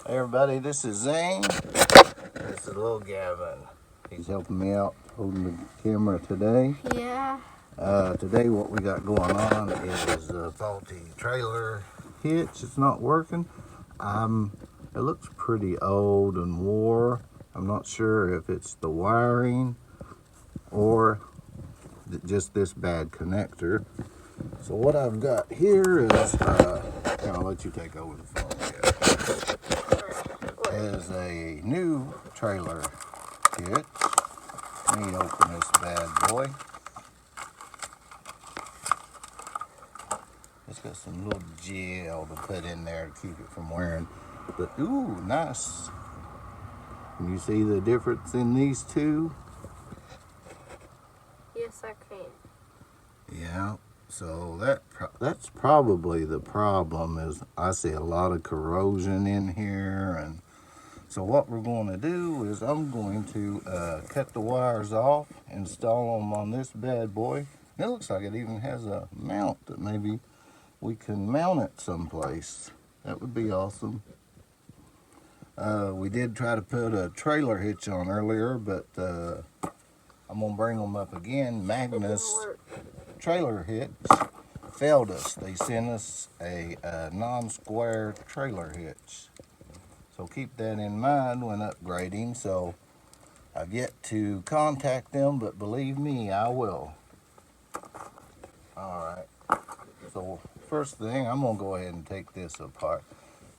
Hey everybody, this is Zane. This is little Gavin. He's helping me out holding the camera today. Yeah. Today what we got going on is a faulty trailer hitch. It's not working. It looks pretty old and wore. I'm not sure if it's the wiring or just this bad connector. So what I've got here is, I'll let you take over the phone. Is a new trailer hitch. Let me open this bad boy. It's got some little gel to put in there to keep it from wearing. But ooh, nice. Can you see the difference in these two? Yes, I can. Yeah. So that's probably the problem. Is I see a lot of corrosion in here, and so what we're going to do is I'm going to cut the wires off, install them on this bad boy. It looks like it even has a mount that maybe we can mount it someplace. That would be awesome. We did try to put a trailer hitch on earlier, but I'm going to bring them up again. Magnus trailer hitch failed us. They sent us a non-square trailer hitch. So keep that in mind when upgrading. So I've yet to contact them, but believe me, I will. Alright, so first thing, I'm going to go ahead and take this apart.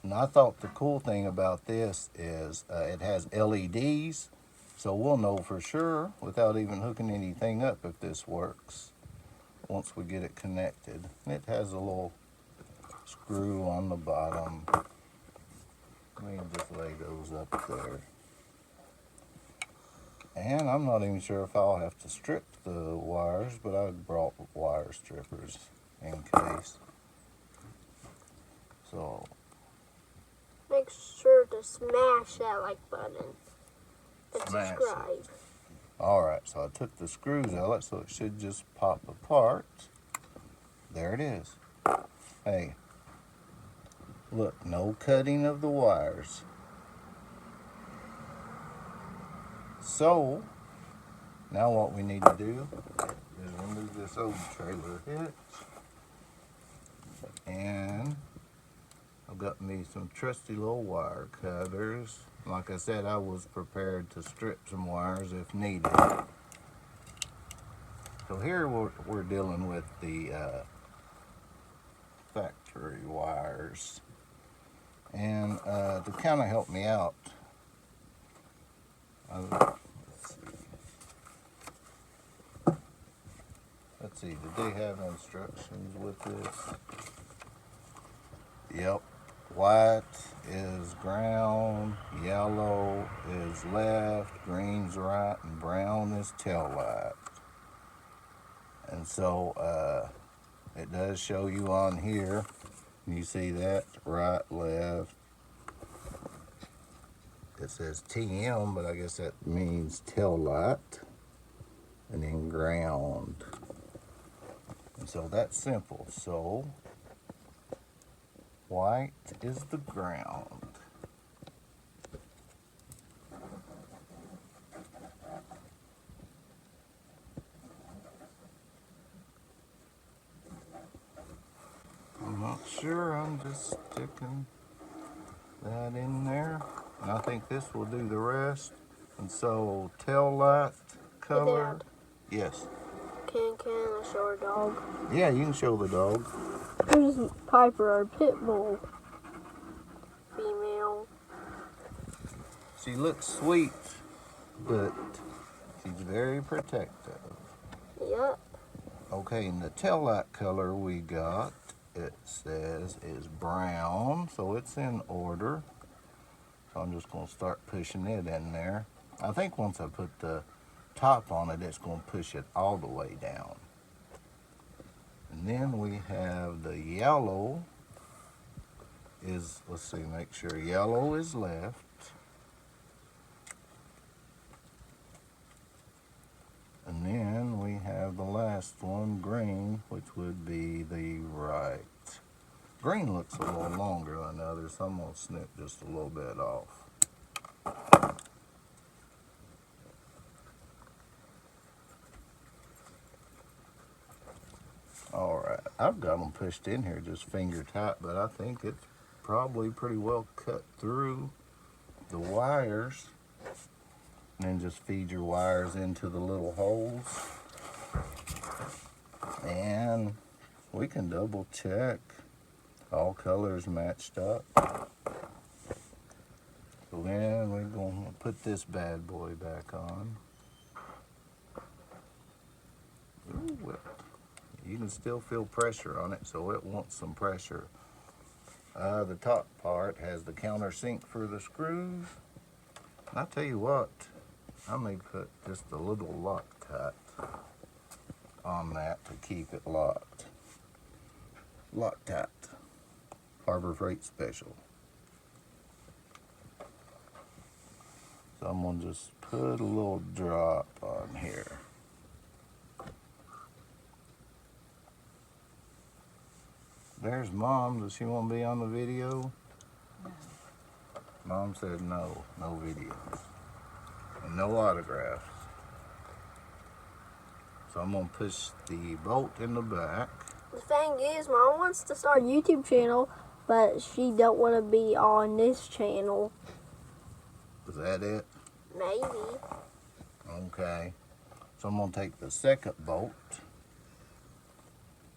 And I thought the cool thing about this is it has LEDs, so we'll know for sure without even hooking anything up if this works once we get it connected. It has a little screw on the bottom. Let me just lay those up there. And I'm not even sure if I'll have to strip the wires, but I brought wire strippers in case. So make sure to smash that like button and subscribe. Alright, so I took the screws out, so it should just pop apart. There it is. Hey, look, no cutting of the wires. So, now what we need to do is remove this old trailer hitch. And I've got me some trusty little wire cutters. Like I said, I was prepared to strip some wires if needed. So here we're dealing with the factory wires. And to kind of help me out, let's see, did they have instructions with this? Yep. White is ground, yellow is left, green's right, and brown is tail light. And so it does show you on here. You see that? Right, left. It says TM, but I guess that means tail light. And then ground. And so that's simple. So white is the ground. I'm not sure, I'm just sticking that in there. And I think this will do the rest. And so tail light color. Hey, Dad. Yes. Can I show our dog? Yeah, you can show the dog. Here's Piper, our pit bull. Female. She looks sweet, but she's very protective. Yep. Okay, and the tail light color we got, it says is brown, so it's in order. So I'm just going to start pushing it in there. I think once I put the top on it, it's going to push it all the way down. And then we have the yellow is, let's see, make sure yellow is left. And then we have the last one, green, which would be the right. Green looks a little longer than the others, so I'm going to snip just a little bit off. Alright, I've got them pushed in here just finger tight, but I think it's probably pretty well cut through the wires. And then just feed your wires into the little holes. And we can double check all colors matched up. So then we're going to put this bad boy back on. Ooh, you can still feel pressure on it, so it wants some pressure. The top part has the countersink for the screws. I'll tell you what, I may put just a little Loctite on that to keep it locked. Loctite, Harbor Freight Special. So I'm gonna just put a little drop on here. There's Mom. Does she want to be on the video? No. Mom said no, no videos. And no autographs. So I'm going to push the bolt in the back. The thing is, Mom wants to start a YouTube channel, but she don't want to be on this channel. Is that it? Maybe. Okay. So I'm going to take the second bolt.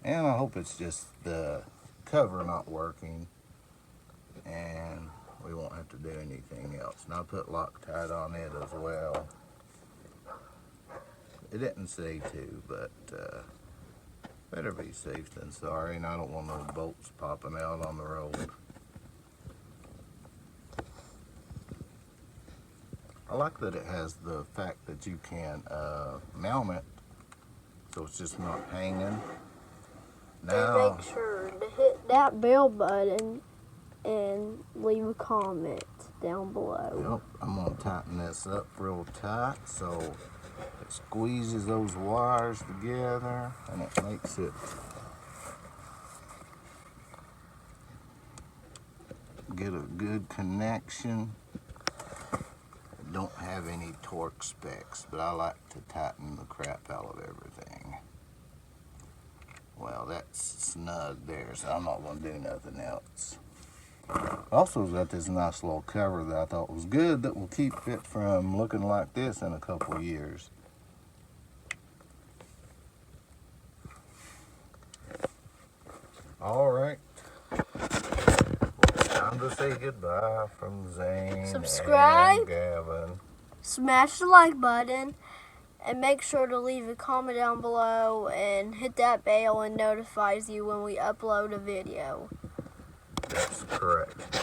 And I hope it's just the cover not working. And we won't have to do anything else. And I'll put Loctite on it as well. It didn't say to, but better be safe than sorry. And I don't want no bolts popping out on the road. I like that it has the fact that you can mount it so it's just not hanging. Now, And make sure to hit that bell button and leave a comment down below. yep, I'm going to tighten this up real tight so it squeezes those wires together and it makes it get a good connection. Don't have any torque specs, but I like to tighten the crap out of everything. Well, that's snug there, so I'm not going to do nothing else. Also got this nice little cover that I thought was good that will keep it from looking like this in a couple of years. All right. Time to say goodbye from Zane Subscribe. and Gavin. Smash the like button and make sure to leave a comment down below and hit that bell and notifies you when we upload a video. That's correct.